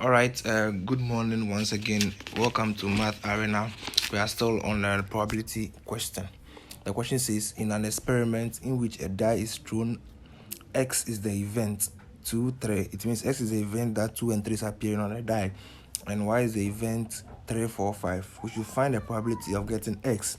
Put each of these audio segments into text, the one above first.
All right, good morning once again. Welcome to Math Arena. We are still on a probability question. The question says, in an experiment in which a die is thrown, X is the event, 2, 3. It means X is the event that 2 and 3 is appearing on a die, and Y is the event 3, 4, 5. We should find the probability of getting X,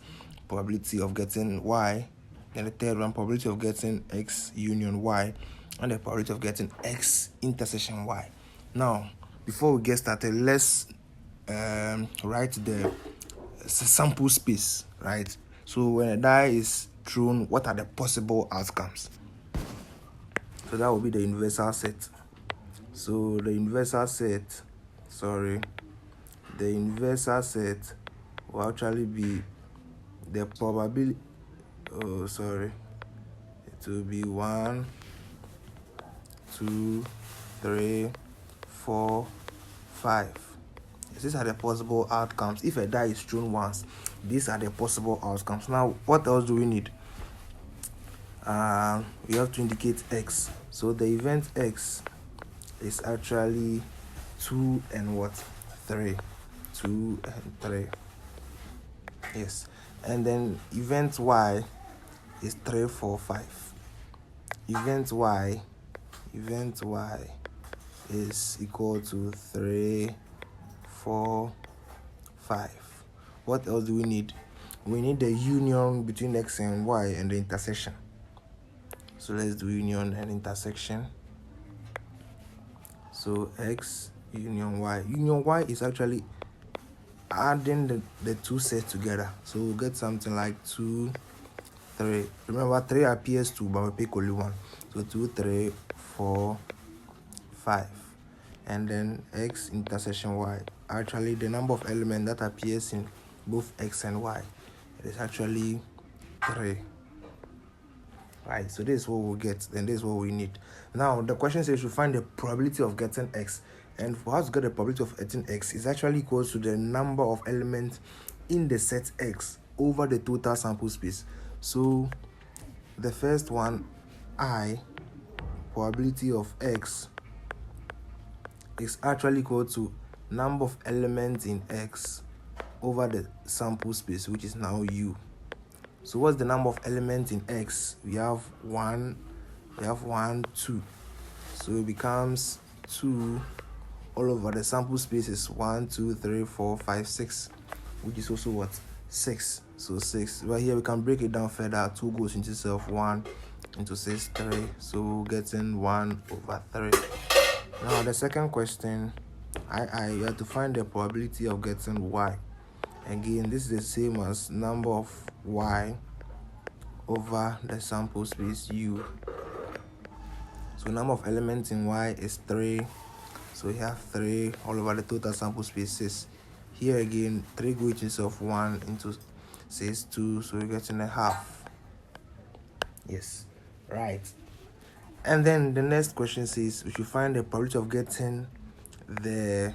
probability of getting Y, and the third one, probability of getting X union Y, and the probability of getting X intersection Y. Now, before we get started, let's write the sample space, right? So when a die is thrown, what are the possible outcomes? So that will be the universal set. So the universal set will actually be the probability. It will be 1, 2, 3, 4, 5. These are the possible outcomes. If a die is thrown once, these are the possible outcomes. Now, what else do we need? We have to indicate X. So the event X is actually 2 and 3. 2 and 3. Yes. And then event Y is 3, 4, 5. Event Y is equal to 3, 4, 5. What else do we need? We need the union between X and Y and the intersection. So let's do union and intersection. So X union Y. Union Y is actually adding the two sets together. So we'll get something like 2, 3. Remember, 3 appears 2, but we pick only 1. So 2, 3, 4, 5. And then X intersection Y. Actually, the number of elements that appears in both X and Y, it is actually 3. Right, so this is what we'll get, then this is what we need. Now, the question says you find the probability of getting X. And for us to get the probability of getting X is actually equal to the number of elements in the set X over the total sample space. So, the first one, I, probability of X, is actually equal to number of elements in X over the sample space, which is now U. So what's the number of elements in X? We have 1, 2. So it becomes 2 all over the sample space is 1, 2, 3, 4, 5, 6, which is also 6. So 6. But here we can break it down further. 2 goes into itself, 1 into 6, 3. So getting 1 over 3. Now the second question, you have to find the probability of getting Y. Again, this is the same as number of Y over the sample space U. So number of elements in Y is 3. So we have 3 all over the total sample space 6. Here again, 3 goes into itself, 1 into 6, 2. So we're getting a half. Yes, right. And then the next question says we should find the probability of getting the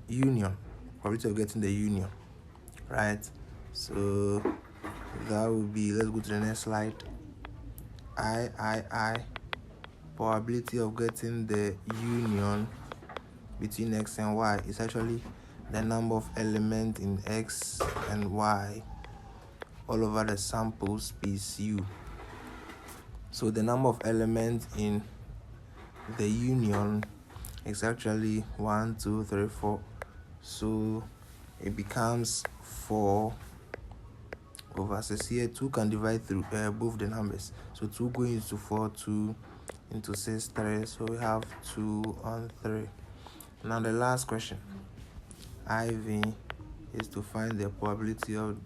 union. Probability of getting the union, right? So that will be, let's go to the next slide. Probability of getting the union between X and Y is actually the number of elements in X and Y all over the sample space U. So the number of elements in the union is actually 1, 2, 3, 4. So it becomes 4 over 6. Here 2 can divide through both the numbers. So 2 going into 4, 2 into 6, 3. So we have 2 on 3. Now the last question, IV, is to find the probability of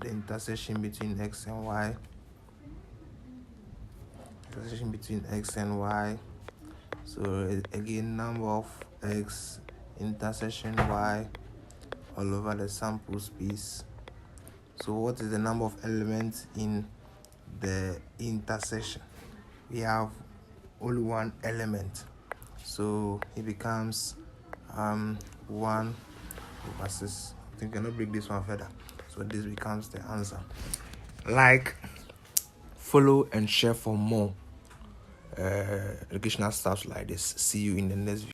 the intersection between X and Y. Intersection between X and Y. So again, number of X intersection Y all over the sample space. So what is the number of elements in the intersection? We have only one element, so it becomes 1 over 6. I think I cannot break this one further, so this becomes the answer. Like, follow and share for more educational stuff like this. See you in the next video.